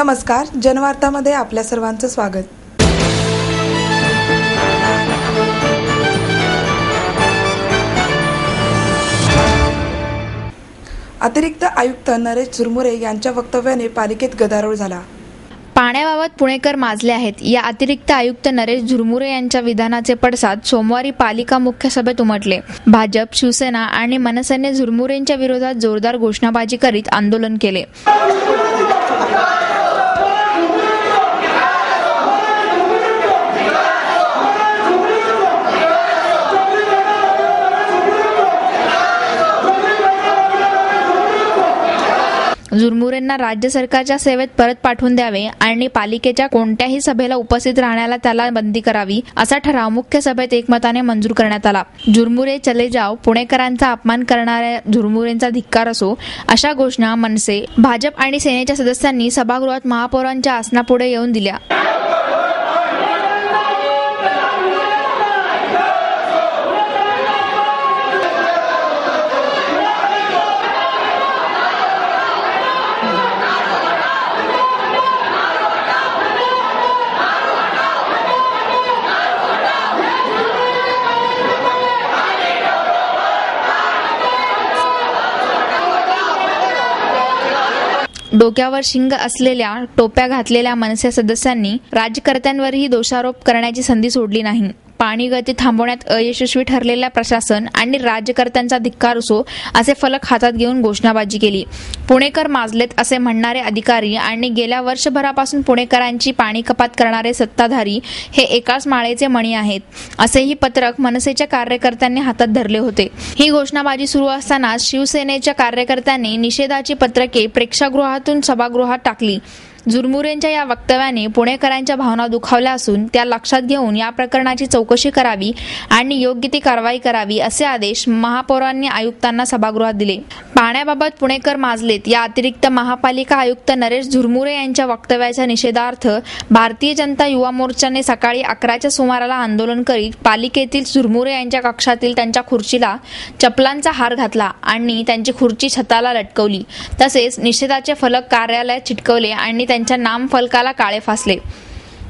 नमस्कार, जनवार्तामध्ये आपल्या सर्वांचं स्वागत। अतिरिक्त आयुक्त नरेश झुरमुरे यांच्या वक्तव्याने पालिकेत गदारोळ झाला। पाण्याबाबत पुणेकर माजले आहेत। या अतिरिक्त आयुक्त नरेश झुरमुरे यांच्या विधानाचे पडसाद सोमवारी पालिका मुख्य सभेत उमटले। भाजप, शिवसेना आणि मनसेने झुरमुरेंच्या विरोधात जोरदार घोषणाबाजी करीत आंदोलन केले। झुरमुरेंना राज्य सरकारच्या सेवेत परत पाठवून द्यावे आणि पालिकेच्या कोणत्याही सभेला उपस्थित राहण्याला त्याला बंदी करावी असा ठराव मुख्य सभेत एकमताने मंजूर करण्यात आला। झुरमुरे चले जाओ, पुणेकरांचा अपमान करणाऱ्या झुरमुरेंचा धिक्कार असो अशा घोषणा मनसे, भाजप आणि सेनेच्या सदस्यांनी सभागृहात महापौरांच्या आसनापुढे येऊन दिल्या। डोक्यावर शिंग असलेल्या टोप्या घातलेल्या मनसे सदस्यांनी राज्यकर्त्यांवरही दोषारोप करण्याची संधी सोडली नाही। पाणी गळती थांबवण्यात अयशस्वी ठरलेल्या प्रशासन आणि राज्यकर्त्यांचा धिक्कार असो असे फलक हातात घेऊन घोषणाबाजी केली। पुणेकर माजलेत असे म्हणणारे अधिकारी आणि गेल्या वर्षभरापासून पुणेकरांची पाणी कपात करणारे सत्ताधारी हे एकाच माळेचे मणी आहेत असेही पत्रक मनसेच्या कार्यकर्त्यांनी हातात धरले होते। ही घोषणाबाजी सुरू असतानाच शिवसेनेच्या कार्यकर्त्यांनी निषेधाची पत्रके प्रेक्षागृहातून सभागृहात टाकली। झुरमुरेंच्या या वक्तव्याने पुणेकरांच्या भावना दुखावल्या असून त्या लक्षात घेऊन या प्रकरणाची चौकशी करावी आणि योग्य ती कारवाई करावी असे आदेश महापौरांनी आयुक्तांना सभागृहात दिले। पाण्याबाबत पुणेकर माजलेत या अतिरिक्त महापालिका आयुक्त नरेश झुरमुरे यांच्या वक्तव्याच्या निषेधार्थ भारतीय जनता युवा मोर्चाने सकाळी 11च्या सुमाराला आंदोलन करीत पालिकेतील झुरमुरे यांच्या कक्षातील त्यांच्या खुर्चीला चपलांचा हार घातला आणि त्यांची खुर्ची छताला लटकवली। तसेच निषेधाचे फलक कार्यालयात चिटकवले आणि त्यांच्या नाम फलकाला काळे फासले।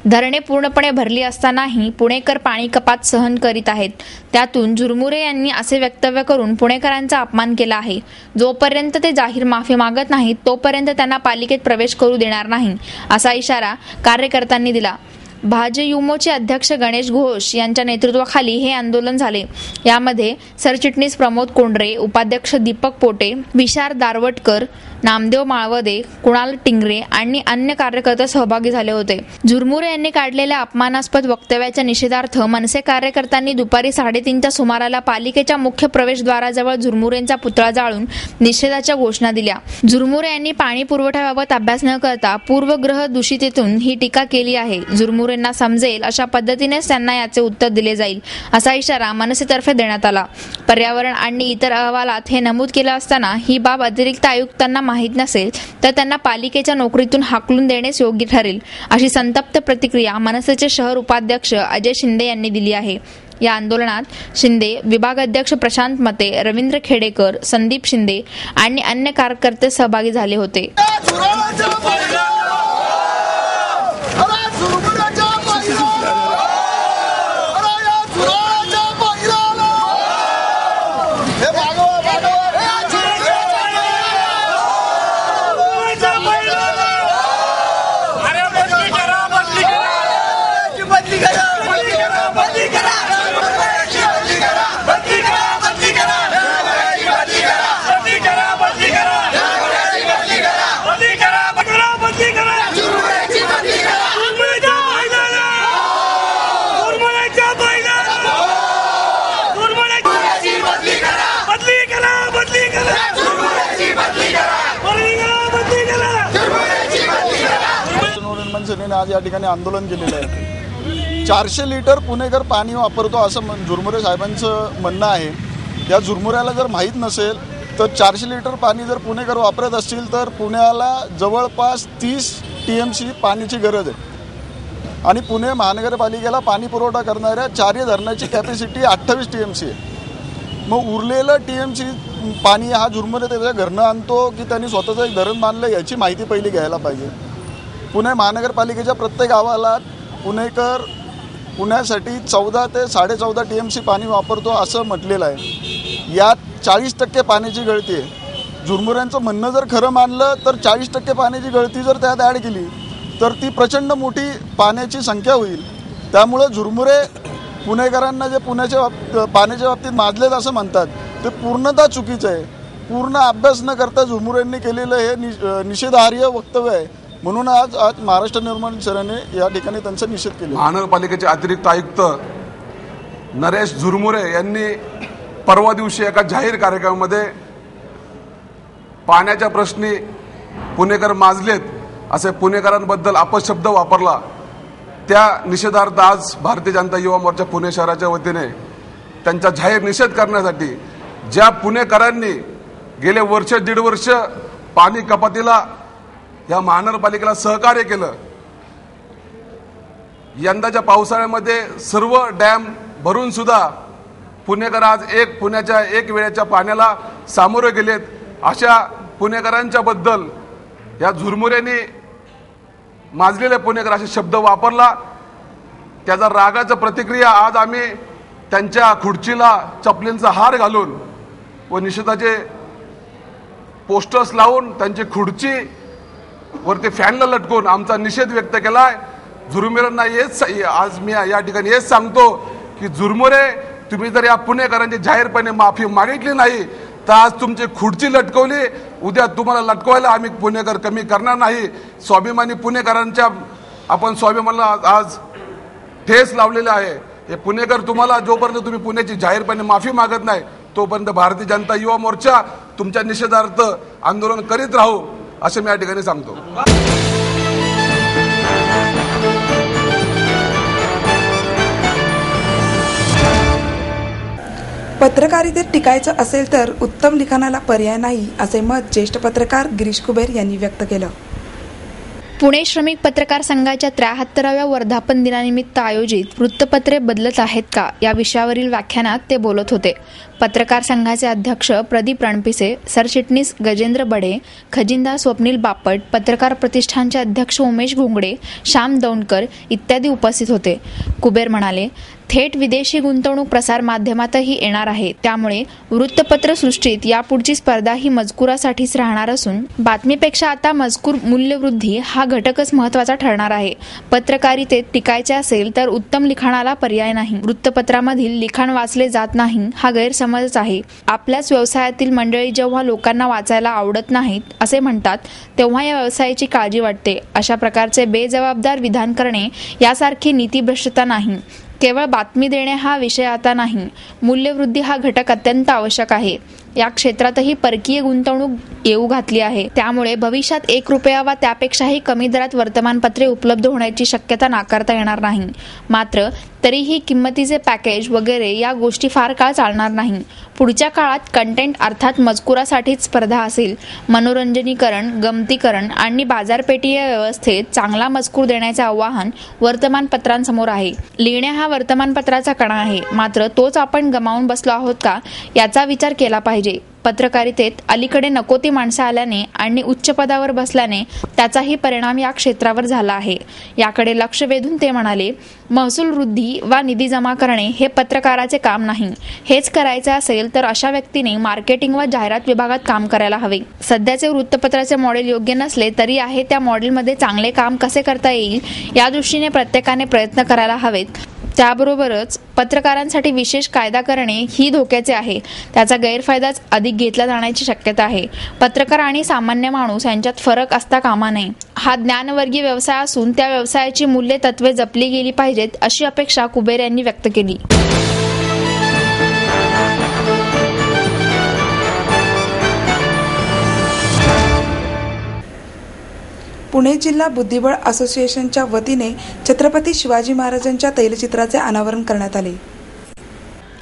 धरणे पूर्णपणे भरली असतानाही पुणेकर पाणी कपात सहन करीत आहेत। त्यातून झुरमुरे यांनी असे वक्तव्य करून पुणेकरांचा अपमान केला आहे। जोपर्यंत ते जाहीर माफी मागत नाहीत तोपर्यंत त्यांना पालिकेत प्रवेश करू देणार नाही असा इशारा कार्यकर्त्यांनी दिला। भाजयुमोचे अध्यक्ष गणेश घोष यांच्या नेतृत्वाखाली हे आंदोलन झाले। यामध्ये सरचिटणीस प्रमोद कोंडरे, उपाध्यक्ष दीपक पोटे, विशार दारवटकर, नामदेव माळवदे, कुणाल टिंगरे आणि अन्य कार्यकर्ते सहभागी झाले होते। झुरमुरे यांनी काढलेल्या अपमानास्पद वक्तव्याच्या निषेधार्थ मनसे कार्यकर्त्यांनी दुपारी 3:30च्या सुमाराला पालिकेच्या मुख्य प्रवेशद्वाराजवळ झुरमुरेंचा पुतळा जाळून निषेधाच्या घोषणा दिल्या। झुरमुरे यांनी पाणी पुरवठ्याबाबत अभ्यास न करता पूर्वग्रह दूषितेतून ही टीका केली आहे। झुरमुरेंना समजेल अशा पद्धतीनेच त्यांना याचे उत्तर दिले जाईल असा इशारा मनसेतर्फे देण्यात आला। पर्यावरण आणि इतर अहवालात हे नमूद केलं असताना ही बाब अतिरिक्त आयुक्तांना माहीत नसेल तर त्यांना पालिकेच्या नोकरीतून हाकलून देणेच योग्य ठरेल अशी संतप्त प्रतिक्रिया मनसेचे शहर उपाध्यक्ष अजय शिंदे यांनी दिली आहे। या आंदोलनात शिंदे, विभाग अध्यक्ष प्रशांत मते, रवींद्र खेडेकर, संदीप शिंदे आणि अन्य कार्यकर्ते सहभागी झाले होते। मनसेने आज या ठिकाणी आंदोलन केलेलं आहे। 400 लिटर पुणेकर पाणी वापरतो असं झुरमुरे साहेबांचं म्हणणं आहे। या झुरमुऱ्याला जर माहीत नसेल तर 400 लिटर पाणी जर पुणेकर वापरत असतील तर पुण्याला जवळपास 30 TMC पाण्याची गरज आहे आणि पुणे महानगरपालिकेला पाणी पुरवठा करणाऱ्या 4 धरणाची कॅपॅसिटी 28 TMC आहे। मग उरलेलं TMC पाणी हा झुरमुरे त्याच्या घरनं आणतो की त्यांनी स्वतःचं एक धरण बांधलं याची माहिती पहिली घ्यायला पाहिजे। पुणे महानगरपालिकेच्या प्रत्येक गावाला पुणेकर पुण्यासाठी 14 ते 14.5 TMC पाणी वापरतो असं म्हटलेलं आहे. यात 40% पाण्याची गळती आहे. झुरमुऱ्यांचं म्हणणं जर खरं मानलं तर 40% पाण्याची गळती जर त्यात ॲड केली तर ती प्रचंड मोठी पाण्याची संख्या होईल. त्यामुळं झुरमुरे पुणेकरांना जे पाण्याच्या बाबतीत माजलेत असं म्हणतात ते पूर्णतः चुकीचं आहे. पूर्ण अभ्यास न करता झुरमुरेंनी केलेलं हे निषेधार्ह वक्तव्य आहे. म्हणून आज महाराष्ट्र निर्माण सेनेने या ठिकाणी त्यांचा निषेध केला. महानगरपालिकेचे अतिरिक्त आयुक्त नरेश झुरमुरे यांनी परवा दिवशी एका जाहीर कार्यक्रमामध्ये पाण्याच्या प्रश्नी पुणेकर माजलेत असे पुणेकरांबद्दल अपशब्द वापरला. त्या निषेधार्थ आज भारतीय जनता युवा मोर्चा पुणे शहराच्या वतीने त्यांचा जाहीर निषेध करण्यासाठी ज्या पुणेकरांनी गेले वर्ष दीड वर्ष पाणी कपातीला या महानगरपालिकेला सहकार्य केलं, यंदाच्या पावसाळ्यामध्ये सर्व डॅम भरून सुद्धा पुणेकर आज पुण्याच्या एक वेळेच्या पाण्याला सामोरे गेलेत, अशा पुणेकरांच्या बद्दल या झुरमुऱ्यांनी माजलेले पुणेकर असे शब्द वापरला. त्याचा रागाचं प्रतिक्रिया आज आम्ही त्यांच्या खुर्चीला चपलींचा हार घालून व निषेधाचे पोस्टर्स लावून त्यांची खुर्ची वरती फॅनला लटकून आमचा निषेध व्यक्त केलाय. झुरमुरेंना आज मी या ठिकाणी हेच सांगतो की झुरमुरे, तुम्ही जर या पुणेकरांची जाहीरपणे माफी मागितली नाही तर आज तुमची खुर्ची लटकवली, उद्या तुम्हाला लटकवायला आम्ही पुणेकर कमी करणार नाही. स्वाभिमानी पुणेकरांच्या आपण स्वाभिमानाला आज ठेस लावलेला आहे. हे पुणेकर तुम्हाला जोपर्यंत तुम्ही पुण्याची जाहीरपणे माफी मागत नाही तोपर्यंत भारतीय जनता युवा मोर्चा तुमच्या निषेधार्थ आंदोलन करीत राहू असे मी या ठिकाणी सांगतो. पत्रकारितेत टिकायचं असेल तर उत्तम लिखाणाला पर्याय नाही असे मत ज्येष्ठ पत्रकार गिरीश कुबेर यांनी व्यक्त केलं. पुणे श्रमिक पत्रकार संघाच्या 73व्या वर्धापन दिनानिमित्त आयोजित वृत्तपत्रे बदलत आहेत का या विषयावरील व्याख्यानात ते बोलत होते. पत्रकार संघाचे अध्यक्ष प्रदीप रणपिसे, सरचिटणीस गजेंद्र बडे, खजिनदार स्वप्नील बापट, पत्रकार प्रतिष्ठानचे अध्यक्ष उमेश घोंगडे, श्याम दौंडकर इत्यादी उपस्थित होते. कुबेर म्हणाले, थेट विदेशी गुंतवणूक प्रसार माध्यमातही येणार आहे. त्यामुळे वृत्तपत्र सृष्टीत यापुढची स्पर्धा ही मजकुरासाठीच राहणार असून बातमीपेक्षा आता मजकूर मूल्यवृद्धी हा घटकच महत्त्वाचा ठरणार आहे. पत्रकारितेत टिकायचे असेल तर उत्तम लिखाणाला पर्याय नाही. वृत्तपत्रामधील लिखाण वाचले जात नाही हा गैरसमजच आहे. आपल्याच व्यवसायातील मंडळी जेव्हा लोकांना वाचायला आवडत नाहीत असे म्हणतात तेव्हा या व्यवसायाची काळजी वाटते. अशा प्रकारचे बेजबाबदार विधान करणे यासारखी नीतिभ्रष्टता नाही. केवळ बातमी देणे हा विषय आता नाही. मूल्यवृद्धी हा घटक अत्यंत आवश्यक आहे. या क्षेत्रातही परकीय गुंतवणूक येऊ घातली आहे. त्यामुळे भविष्यात 1 रुपया वा त्यापेक्षाही कमी दरात वर्तमानपत्रे उपलब्ध होण्याची शक्यता नाकारता येणार नाही. मात्र तरीही किंमतीचे पॅकेज वगैरे या गोष्टी फार काळ चालणार नाही. पुढच्या काळात कंटेंट अर्थात मजकुरासाठीच स्पर्धा असेल. मनोरंजनीकरण, गमतीकरण आणि बाजारपेठीय व्यवस्थेत चांगला मजकूर देण्याचे आव्हान वर्तमानपत्रांसमोर आहे. लिहिणे हा वर्तमानपत्राचा कणा आहे. मात्र तोच आपण गमावून बसलो आहोत का याचा विचार केला पाहिजे. पत्रकारितेत अलीकडे नको ती माणसं आल्याने आणि उच्च पदावर बसल्याने त्याचाही परिणाम या क्षेत्रावर झाला आहे. याकडे लक्ष वेधून ते म्हणाले, महसूल वृद्धी वा निधी जमा करणे हे पत्रकाराचे काम नाही. हेच करायचे असेल तर अशा व्यक्तीने मार्केटिंग व जाहिरात विभागात काम करायला हवे. सध्याचे वृत्तपत्राचे मॉडेल योग्य नसले तरी आहे त्या मॉडेलमध्ये चांगले काम कसे करता येईल या दृष्टीने प्रत्येकाने प्रयत्न करायला हवेत. त्याबरोबरच पत्रकारांसाठी विशेष कायदा करणे ही धोक्याचे आहे. त्याचा गैरफायदाच अधिक घेतला जाण्याची शक्यता आहे. पत्रकार आणि सामान्य माणूस यांच्यात फरक असता कामा नये. हा ज्ञानवर्गीय व्यवसाय असून त्या व्यवसायाची मूल्य तत्वे जपली गेली पाहिजेत अशी अपेक्षा कुबेर यांनी व्यक्त केली. पुणे जिल्हा बुद्धिबळ असोसिएशनच्या वतीने छत्रपती शिवाजी महाराजांच्या तैलचित्राचे अनावरण करण्यात आले.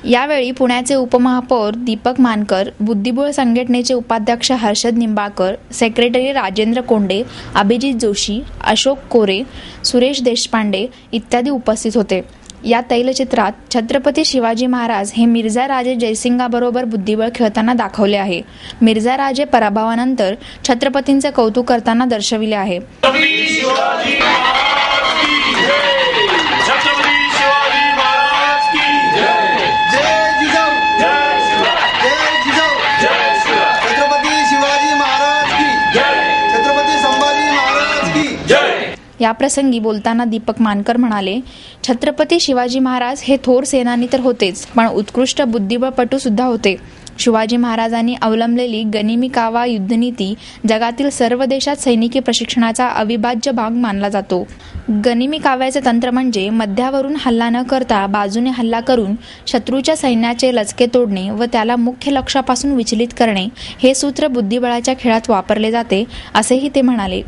यावेळी पुण्याचे उपमहापौर दीपक मानकर, बुद्धिबळ संघटनेचे उपाध्यक्ष हर्षद निंबाळकर, सेक्रेटरी राजेंद्र कोंडे, अभिजित जोशी, अशोक कोरे, सुरेश देशपांडे इत्यादी उपस्थित होते. या तैलचित्रात छत्रपती शिवाजी महाराज हे मिर्झा राजे जयसिंगाबरोबर बुद्धिबळ खेळताना दाखवले आहे. मिर्झा राजे पराभवानंतर छत्रपतींचे कौतुक करताना दर्शविले आहे. याप्रसंगी बोलताना दीपक मानकर म्हणाले, छत्रपती शिवाजी महाराज हे थोर सेनानी तर होतेच, पण उत्कृष्ट बुद्धिबळपटू सुद्धा होते. शिवाजी महाराजांनी अवलंबलेली गनिमी कावा युद्धनीती जगातील सर्व देशात सैनिकी प्रशिक्षणाचा अविभाज्य भाग मानला जातो. गनिमी काव्याचे तंत्र म्हणजे मध्यावरून हल्ला न करता बाजूने हल्ला करून शत्रूच्या सैन्याचे लचके तोडणे व त्याला मुख्य लक्ष्यापासून विचलित करणे. हे सूत्र बुद्धिबळाच्या खेळात वापरले जाते, असेही ते म्हणाले.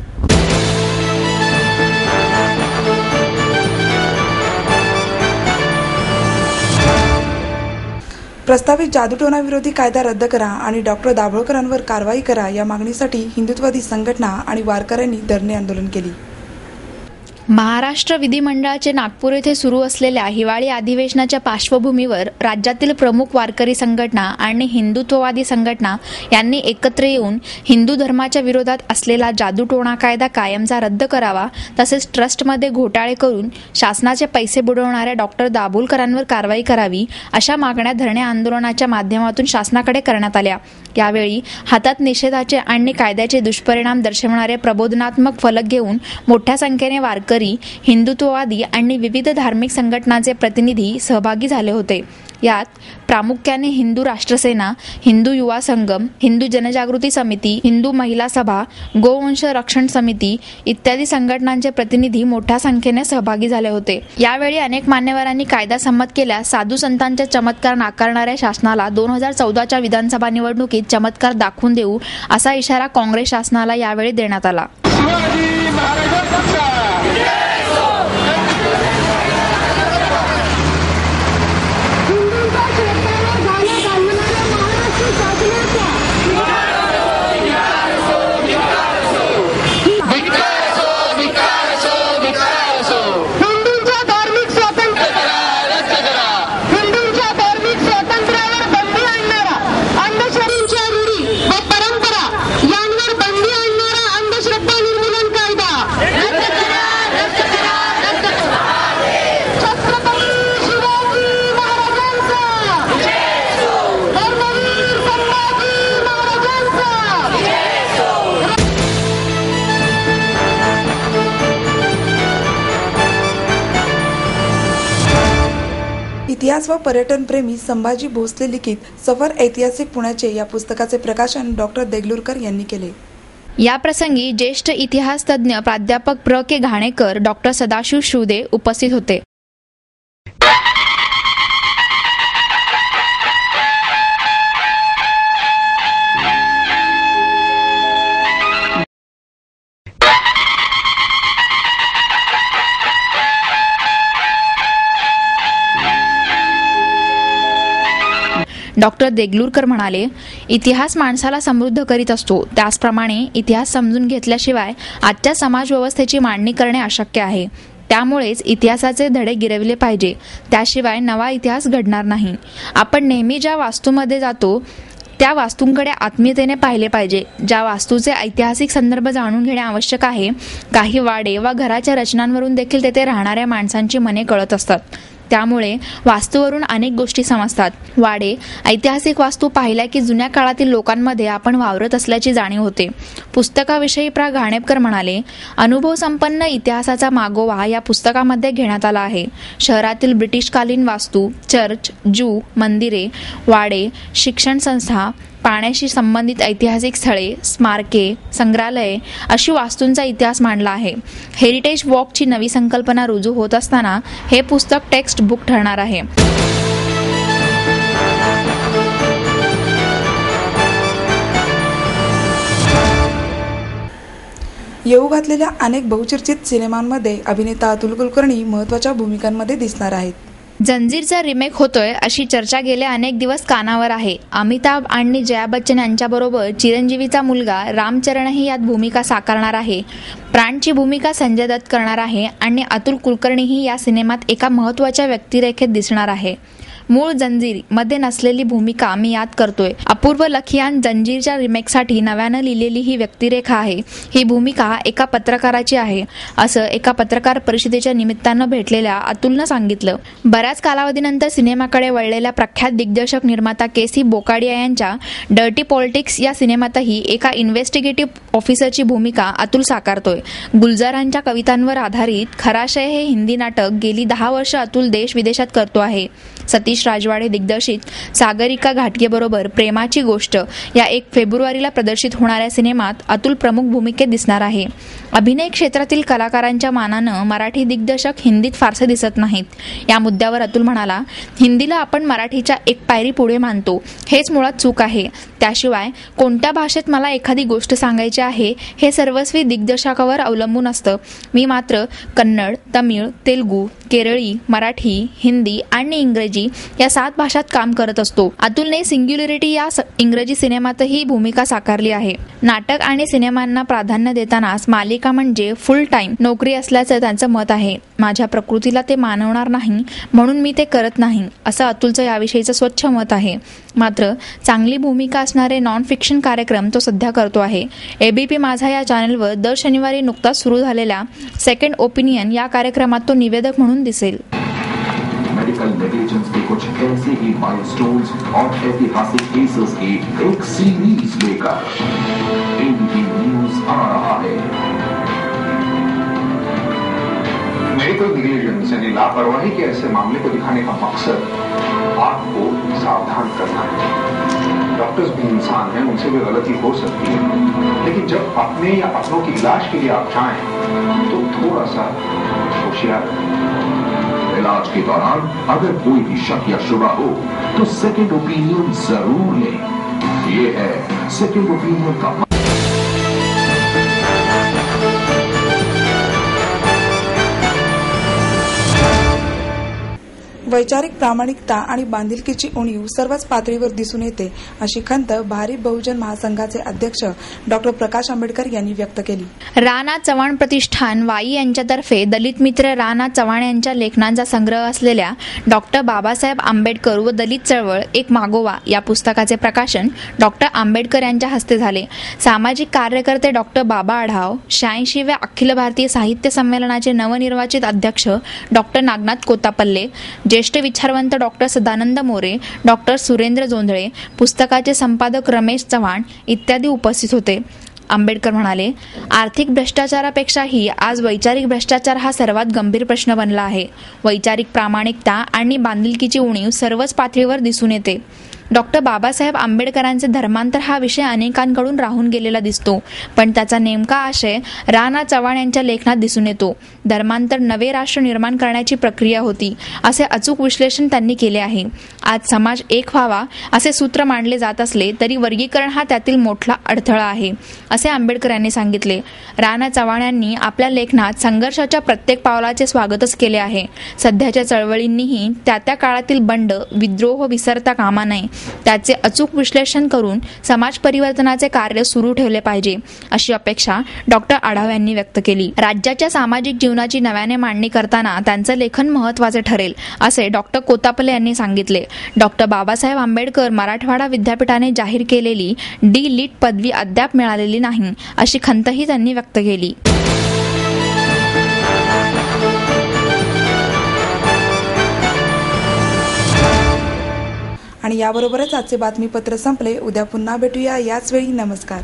प्रस्तावित जादूटोणा विरोधी कायदा रद्द करा आणि डॉक्टर दाभोळकरांवर कारवाई करा या मागणीसाठी हिंदुत्ववादी संघटना आणि वारकऱ्यांनी धरणे आंदोलन केले. महाराष्ट्र विधिमंडळाचे नागपूर येथे सुरू असलेल्या हिवाळी अधिवेशनाच्या पार्श्वभूमीवर राज्यातील प्रमुख वारकरी संघटना आणि हिंदुत्ववादी संघटना यांनी एकत्र येऊन हिंदू धर्माच्या विरोधात असलेला जादूटोणा कायदा कायमचा रद्द करावा, तसेच ट्रस्टमध्ये घोटाळे करून शासनाचे पैसे बुडवणाऱ्या डॉक्टर दाभोळकरांवर कारवाई करावी, अशा मागण्या धरणे आंदोलनाच्या माध्यमातून शासनाकडे करण्यात आल्या. यावेळी हातात निषेधाचे आणि कायद्याचे दुष्परिणाम दर्शवणारे प्रबोधनात्मक फलक घेऊन मोठ्या संख्येने वारकरी, हिंदुत्ववादी आणि विविध धार्मिक संघटनांचे प्रतिनिधी सहभागी झाले होते. यात प्रामुख्याने हिंदू राष्ट्रसेना, हिंदू युवा संगम, हिंदू जनजागृती समिती, हिंदू महिला सभा, गोवंश रक्षण समिती इत्यादी संघटनांचे प्रतिनिधी मोठ्या संख्येने सहभागी झाले होते. यावेळी अनेक मान्यवरांनी कायदा संमत केल्यास साधू संतांचे चमत्कार नाकारणाऱ्या शासनाला 2014च्या विधानसभा निवडणुकीत चमत्कार दाखवून देऊ, असा इशारा काँग्रेस शासनाला यावेळी देण्यात आला. इतिहास व पर्यटनप्रेमी संभाजी भोसले लिखित सफर ऐतिहासिक पुण्याचे या पुस्तकाचे प्रकाशन डॉक्टर देगलूरकर यांनी केले. या प्रसंगी ज्येष्ठ इतिहास तज्ज्ञ प्राध्यापक प्र. के. घाणेकर, डॉक्टर सदाशिव शिवदे उपस्थित होते. डॉक्टर देगलूरकर म्हणाले, इतिहास माणसाला समृद्ध करीत असतो, त्याचप्रमाणे इतिहास समजून घेतल्याशिवाय आजच्या समाज व्यवस्थेची मांडणी करणे अशक्य आहे. त्यामुळेच इतिहासाचे धडे गिरविले पाहिजे, त्याशिवाय नवा इतिहास घडणार नाही. आपण नेहमी ज्या वास्तूमध्ये जातो त्या वास्तूंकडे आत्मीयतेने पाहिले पाहिजे. ज्या वास्तूचे ऐतिहासिक संदर्भ जाणून घेणे आवश्यक आहे. काही वाडे व घराच्या रचनांवरून देखील तेथे राहणाऱ्या माणसांची मने कळत असतात. त्यामुळे वास्तूवरून अनेक गोष्टी समजतात. वाडे, ऐतिहासिक वास्तू पाहिल्या की जुन्या काळातील लोकांमध्ये आपण वावरत असल्याची जाणीव होते. पुस्तकाविषयी प्रा. घाणेकर म्हणाले, अनुभव संपन्न इतिहासाचा मागोवा या पुस्तकामध्ये घेण्यात आला आहे. शहरातील ब्रिटिशकालीन वास्तू, चर्च, जू, मंदिरे, वाडे, शिक्षण संस्था, पाण्याशी संबंधित ऐतिहासिक स्थळे, स्मारके, संग्रहालये अशी वास्तूंचा इतिहास मांडला आहे. हेरिटेज वॉकची नवी संकल्पना रुजू होत असताना हे पुस्तक टेक्स्ट बुक ठरणार आहे. येऊ घातलेल्या अनेक बहुचर्चित सिनेमांमध्ये अभिनेता अतुल कुलकर्णी महत्त्वाच्या भूमिकांमध्ये दिसणार आहेत. जंजीरचा रिमेक होतोय अशी चर्चा गेले अनेक दिवस कानावर आहे. अमिताभ आणि जया बच्चन यांच्याबरोबर चिरंजीवीचा मुलगा रामचरणही यात भूमिका साकारणार आहे. प्राणची भूमिका संजय दत्त करणार आहे आणि अतुल कुलकर्णीही या सिनेमात एका महत्त्वाच्या व्यक्तिरेखेत दिसणार आहे. मूळ जंजीर मध्ये नसलेली भूमिका मी यात करतोय. अपूर्व लखियान जंजीरच्या रिमेकसाठी नव्यानं लिहिलेली ही व्यक्तिरेखा आहे. ही भूमिका एका पत्रकाराची आहे असं एका पत्रकार परिषदेच्या निमित्तानं भेटलेल्या अतुलनं सांगितलं. बऱ्याच कालावधीनंतर सिनेमाकडे वळलेल्या प्रख्यात दिग्दर्शक निर्माता केसी बोकाडिया यांच्या डर्टी पॉलिटिक्स या सिनेमातही एका इन्व्हेस्टिगेटिव्ह ऑफिसरची भूमिका अतुल साकारतोय. गुलजारांच्या कवितांवर आधारित खराशय हे हिंदी नाटक गेली 10 वर्ष अतुल देश विदेशात करतो आहे. सतीश राजवाडे दिग्दर्शित सागरिका घाटगेबरोबर प्रेमाची गोष्ट या 1 फेब्रुवारीला प्रदर्शित होणाऱ्या सिनेमात अतुल प्रमुख भूमिकेत दिसणार आहे. अभिनय क्षेत्रातील कलाकारांच्या मानानं मराठी दिग्दर्शक हिंदीत फारसे दिसत नाहीत. या मुद्द्यावर अतुल म्हणाला, हिंदीला आपण मराठीच्या 1 पायरी पुढे मानतो, हेच मुळात चूक आहे. त्याशिवाय कोणत्या भाषेत मला एखादी गोष्ट सांगायची आहे हे सर्वस्वी दिग्दर्शकावर अवलंबून असतं. मी मात्र कन्नड, तमिळ, तेलुगू, केरळी, मराठी, हिंदी आणि इंग्रजी या 7 भाषात काम करत असतो. अतुलने सिंग्युलरिटी या इंग्रजी सिनेमातही भूमिका साकारली आहे. नाटक आणि सिनेमांना प्राधान्य देतानाच मालिका म्हणजे फुल टाइम नोकरी असल्याचं त्यांचं मत आहे. माझ्या प्रकृतीला ते मानवणार नाही म्हणून मी ते करत नाही असं अतुलचं याविषयीचं स्वच्छ मत आहे. मात्र चांगली भूमिका असणारे नॉन फिक्शन कार्यक्रम तो सध्या करतो आहे. एबीपी माझा या चॅनलवर दर शनिवारी नुकताच सुरू झालेल्या सेकंड ओपिनियन या कार्यक्रमात तो निवेदक म्हणून दिसेल. मेडिकल नेग्लिजेंस के कुछ ऐसे ही माइलस्टोन्स और ऐतिहासिक केसेस की एक सीरीज लेकर एबीपी न्यूज आ रहा है. मेडिकल नेग्लिजेंस यानी लापरवाही के ऐसे मामले को दिखाने का मकसद आपको सावधान करना है. डॉक्टर्स भी इंसान हैं, उनसे भी गलती हो सकती है, लेकिन जब अपने या अपनों की इलाज के लिए आप जाएं तो थोड़ा सा होशियार रहें. इलाज के दौरान अगर कोई भी शक या शुबा हो तो सेकंड ओपिनियन जरूर लें. ये है सेकंड ओपिनियन का वैचारिक प्रामाणिकता आणि बांधिलकीची उणीव सर्वच पातळीवर दिसून येते अशी खंत भारिप बहुजन महासंघाचे अध्यक्ष डॉक्टर प्रकाश आंबेडकर यांनी व्यक्त केली. राणा चव्हाण प्रतिष्ठान वाई यांच्यातर्फे दलित मित्र राणा चव्हाण यांच्या लेखनांचा संग्रह असलेल्या डॉक्टर बाबासाहेब आंबेडकर व दलित चळवळ एक मागोवा या पुस्तकाचे प्रकाशन डॉक्टर आंबेडकर यांच्या हस्ते झाले. सामाजिक कार्यकर्ते डॉक्टर बाबा आढाव, 86व्या अखिल भारतीय साहित्य संमेलनाचे नवनिर्वाचित अध्यक्ष डॉक्टर नागनाथ कोतापल्ले, ज्येष्ठ विचारवंत डॉक्टर सदानंद मोरे, डॉक्टर सुरेंद्र जोंधळे, पुस्तकाचे संपादक रमेश चव्हाण इत्यादी उपस्थित होते. आंबेडकर म्हणाले, आर्थिक भ्रष्टाचारापेक्षाही आज वैचारिक भ्रष्टाचार हा सर्वात गंभीर प्रश्न बनला आहे. वैचारिक प्रामाणिकता आणि बांधिलकीची उणीव सर्वच पातळीवर दिसून येते. डॉक्टर बाबासाहेब आंबेडकरांचे धर्मांतर हा विषय अनेकांकडून राहून गेलेला दिसतो, पण त्याचा नेमका आशय राणा चव्हाण यांच्या लेखनात दिसून येतो. धर्मांतर नवे राष्ट्र निर्माण करण्याची प्रक्रिया होती असे अचूक विश्लेषण त्यांनी केले आहे. आज समाज एक व्हावा असे सूत्र मांडले जात असले तरी वर्गीकरण हा त्यातील मोठा अडथळा आहे असे आंबेडकर यांनी सांगितले. राणा चव्हाण यांनी आपल्या लेखनात संघर्षाच्या प्रत्येक पावलाचे स्वागतच केले आहे. सध्याच्या चळवळींनीही त्या काळातील बंड विद्रोह विसरता कामा नये, त्याचे अचूक विश्लेषण करून समाज परिवर्तनाचे कार्य सुरू ठेवले पाहिजे अशी अपेक्षा डॉक्टर आढाव यांनी व्यक्त केली. राज्याच्या सामाजिक जीवनाची नव्याने मांडणी करताना त्यांचं लेखन महत्त्वाचे ठरेल असे डॉक्टर कोतापले यांनी सांगितले. डॉक्टर बाबासाहेब आंबेडकर मराठवाडा विद्यापीठाने जाहीर केलेली डी.लिट पदवी अद्याप मिळालेली नाही अशी खंतही त्यांनी व्यक्त केली. आणि याबरोबरच आजचे बातमीपत्र संपले. उद्या पुन्हा भेटूया याच वेळी. नमस्कार.